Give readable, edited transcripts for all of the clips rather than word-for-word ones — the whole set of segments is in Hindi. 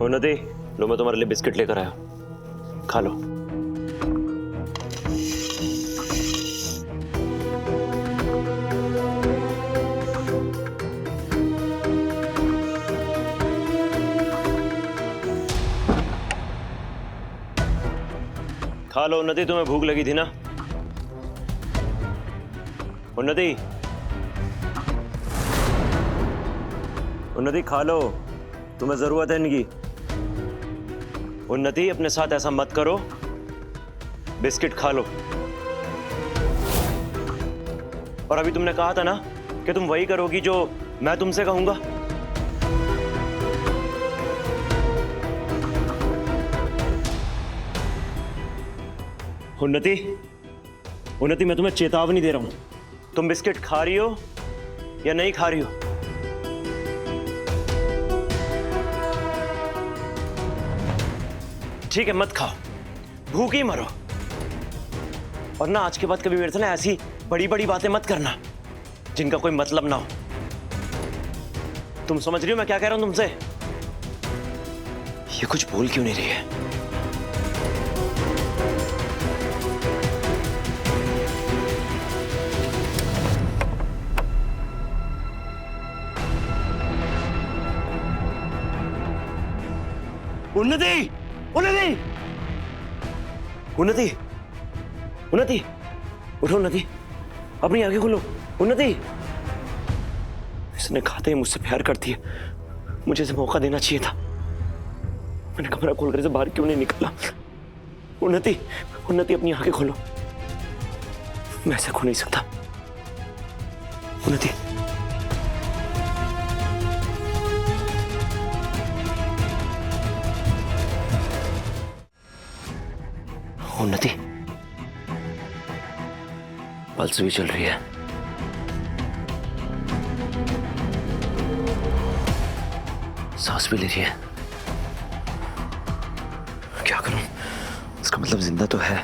उन्नति, लो मैं तुम्हारे लिए बिस्किट लेकर आया, खा लो। खा लो उन्नति, तुम्हें भूख लगी थी ना। उन्नति, उन्नति खा लो, तुम्हें जरूरत है इनकी। उन्नति, अपने साथ ऐसा मत करो, बिस्किट खा लो। और अभी तुमने कहा था ना कि तुम वही करोगी जो मैं तुमसे कहूंगा। उन्नति, उन्नति, मैं तुम्हें चेतावनी दे रहा हूं, तुम बिस्किट खा रही हो या नहीं खा रही हो? ठीक है, मत खाओ, भूखी मरो। और ना आज के बाद कभी मेरे से ना ऐसी बड़ी बड़ी बातें मत करना जिनका कोई मतलब ना हो। तुम समझ रही हो मैं क्या कह रहा हूं तुमसे? ये कुछ बोल क्यों नहीं रही है? उन्नति, उन्नति, उन्नति, उन्नति, उठो उन्नति, अपनी आंखें खोलो। उन्नति, इसने खाते ही मुझसे प्यार करती है, मुझे इसे मौका देना चाहिए था। मैंने कमरा खोलकर इसे बाहर क्यों नहीं निकाला? उन्नति, उन्नति, अपनी आंखें खोलो, मैं ऐसे खो नहीं सकता। उन्नति, उन्नति, पल्स भी चल रही है। सांस भी ले रही है। क्या करूं? इसका मतलब जिंदा तो है।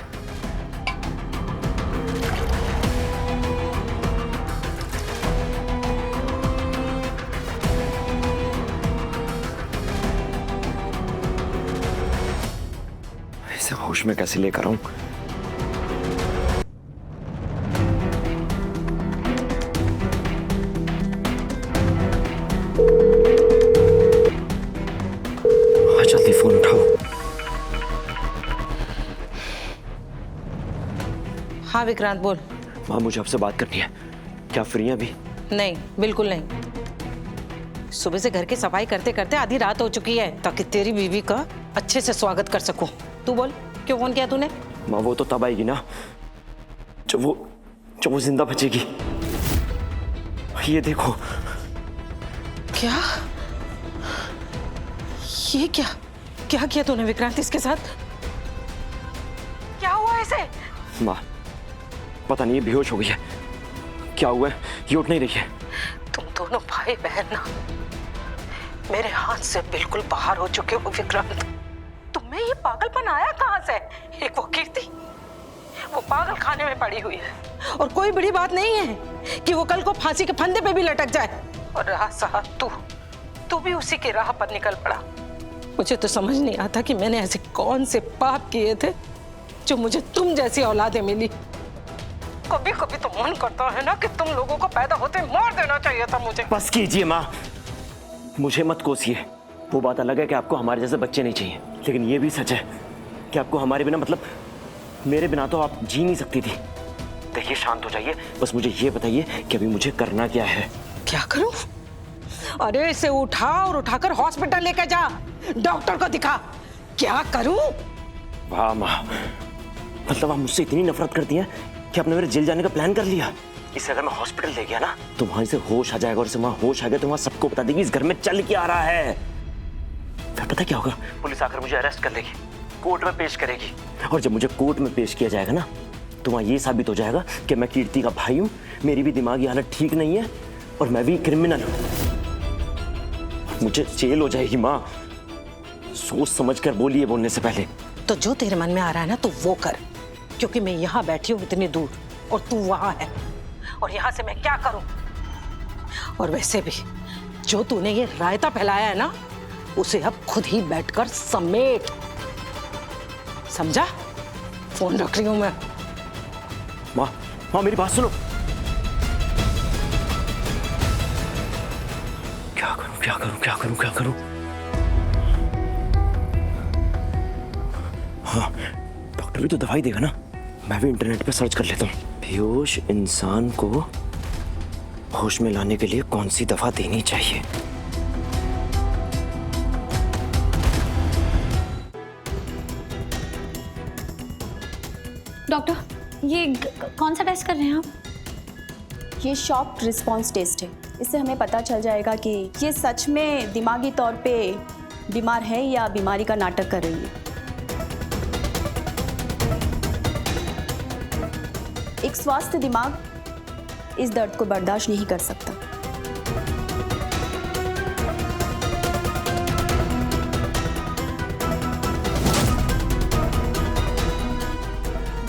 इसे होश में कैसे लेकर आऊं? जल्दी फोन उठाओ। हाँ विक्रांत बोल। माँ, मुझे आपसे बात करनी है, क्या फ्री हैं अभी? नहीं, बिल्कुल नहीं। सुबह से घर की सफाई करते करते आधी रात हो चुकी है, ताकि तेरी बीवी का अच्छे से स्वागत कर सकूं। तू बोल, क्यों फोन किया तूने? माँ, वो तो तब आएगी ना जब वो जिंदा बचेगी। ये देखो। क्या? ये क्या क्या किया तूने विक्रांत इसके साथ? क्या हुआ इसे? माँ, पता नहीं, ये बेहोश हो गई है। क्या हुआ है? ये उठ नहीं रही है। तुम दोनों भाई बहन ना मेरे हाथ से बिल्कुल बाहर हो चुके हो विक्रांत। तुम्हें ये पागलपन आया कहाँ से? एक वो कीर्ति, वो पागल खाने में पड़ी हुई है, और कोई बड़ी बात नहीं है कि वो कल को फांसी के फंदे पे भी लटक जाए। और रहा साहब तू भी उसी की राह पर निकल पड़ा। मुझे तो समझ नहीं आता कि मैंने ऐसे कौन से पाप किए थे जो मुझे तुम जैसी औलादें मिली। कभी कभी तो मन करता है ना कि तुम लोगों को पैदा होते मार देना चाहिए था मुझे। बस कीजिए माँ, मुझे मत कोसिए। वो बात अलग है कि आपको हमारे जैसे बच्चे नहीं चाहिए, लेकिन ये भी सच है कि आपको हमारे बिना, मतलब मेरे बिना तो आप जी नहीं सकती थी। देखिए, शांत हो जाइए, बस मुझे ये बताइए कि अभी मुझे करना क्या है? क्या करूं? अरे इसे उठा और उठाकर हॉस्पिटल लेकर जा, डॉक्टर को दिखा। क्या करूं? वाह माँ, मतलब आप मुझसे इतनी नफरत करती हैं कि आपने मेरे जेल जाने का प्लान कर लिया। इसे अगर मैं हॉस्पिटल ले गया ना तो वहां से होश आ जाएगा, और इसे वहां होश आ गया तो वहां सबको बता देगी इस घर में चल क्या आ रहा है। फिर पता क्या होगा? पुलिस आकर मुझे अरेस्ट कर लेगी, कोर्ट में पेश करेगी, और जब मुझे कोर्ट में पेश किया जाएगा ना तो वहां ये साबित हो जाएगा कि मैं कीर्ति का भाई हूं, मेरी भी दिमागी हालत ठीक नहीं है, और मैं भी क्रिमिनल हूं। मुझे जेल हो जाएगी माँ। सोच समझ कर बोलिए बोलने से पहले। तो जो तेरे मन में आ रहा है ना तो वो कर, क्योंकि मैं यहाँ बैठी हूँ इतनी दूर और तू वहां है, और यहाँ से मैं क्या करूं? और वैसे भी जो तूने ये रायता फैलाया है ना, उसे अब खुद ही बैठकर समेट। समझा? फोन रख रही हूं मैं। माँ माँ मेरी बात सुनो। क्या करूं क्या करूं क्या करूं क्या करूं? हाँ, डॉक्टर भी तो दवाई देगा ना। मैं भी इंटरनेट पे सर्च कर लेता हूँ। बेहोश इंसान को होश में लाने के लिए कौन सी दवा देनी चाहिए? डॉक्टर, ये कौन सा टेस्ट कर रहे हैं आप? ये शॉक रिस्पॉन्स टेस्ट है। इससे हमें पता चल जाएगा कि ये सच में दिमागी तौर पे बीमार है या बीमारी का नाटक कर रही है। एक स्वस्थ दिमाग इस दर्द को बर्दाश्त नहीं कर सकता।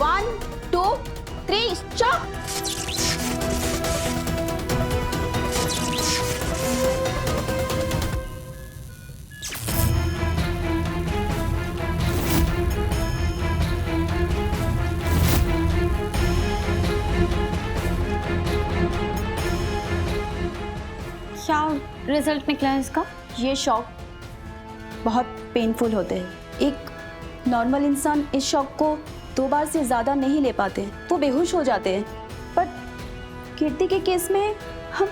One, two, three, stop! क्या रिजल्ट निकला है इसका? ये शॉक बहुत पेनफुल होते हैं। एक नॉर्मल इंसान इस शॉक को 2 बार से ज़्यादा नहीं ले पाते, वो बेहोश हो जाते हैं। पर कीर्ति के केस में हम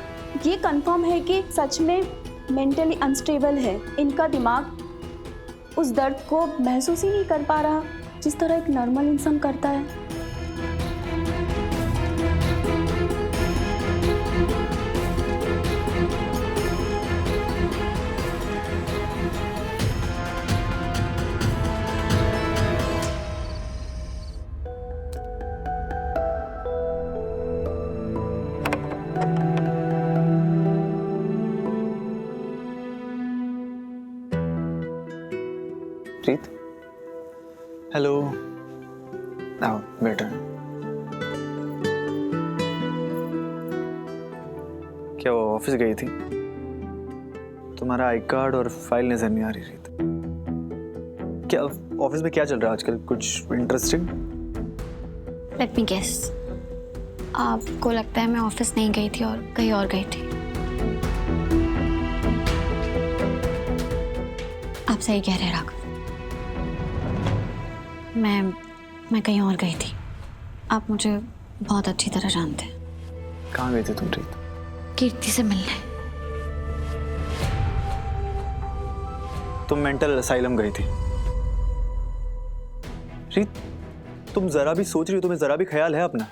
ये कंफर्म है कि सच में मेंटली अनस्टेबल है। इनका दिमाग उस दर्द को महसूस ही नहीं कर पा रहा जिस तरह एक नॉर्मल इंसान करता है। प्रीत, हेलो। आओ बेटा। क्या वो ऑफिस गई थी? तुम्हारा आई कार्ड और फाइल नजर नहीं आ रही थी। क्या ऑफिस में क्या चल रहा है आजकल? कुछ इंटरेस्टिंग? लेट मी गेस, आपको लगता है मैं ऑफिस नहीं गई थी और कहीं और गई थी? आप सही कह रहे हैं राघव, मैं कहीं और गई थी। आप मुझे बहुत अच्छी तरह जानते हैं। कहाँ गई थी तुम प्रीत? कीर्ति से मिलने। तुम मेंटल असाइलम गई थी? प्रीत, तुम जरा भी सोच रही हो? तुम्हें जरा भी ख्याल है अपना?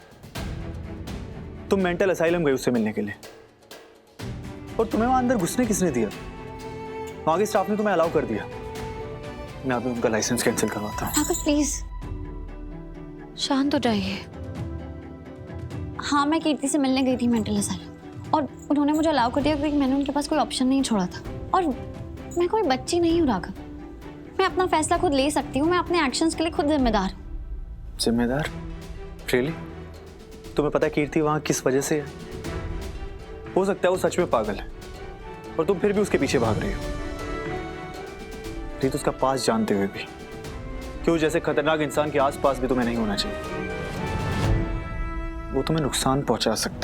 तुम मेंटल असाइलम गई उससे मिलने के लिए, और तुम्हें वहां अंदर घुसने किसने दिया? वहां के स्टाफ ने तुम्हें अलाउ कर दिया। मैं अभी उनका लाइसेंस कैंसिल करवाता हूँ। राघव प्लीज शांत हो जाइए। हाँ, मैं कीर्ति से मिलने गई थी मेंटल असाइलम, और उन्होंने मुझे अलाउ कर दिया क्योंकि मैंने उनके पास कोई ऑप्शन नहीं छोड़ा था। और मैं कोई बच्ची नहीं हूँ राघव, मैं अपना फैसला खुद ले सकती हूँ। मैं अपने एक्शंस के लिए खुद जिम्मेदार हूँ। जिम्मेदार? रियली? तुम्हें पता है कीर्ति वहां किस वजह से है? हो सकता है वो सच में पागल है, और तुम फिर भी उसके पीछे भाग रही हो। प्रीत, उसका पास जानते हुए भी क्यों जैसे खतरनाक इंसान के आसपास भी तुम्हें नहीं होना चाहिए। वो तुम्हें नुकसान पहुंचा सकता है।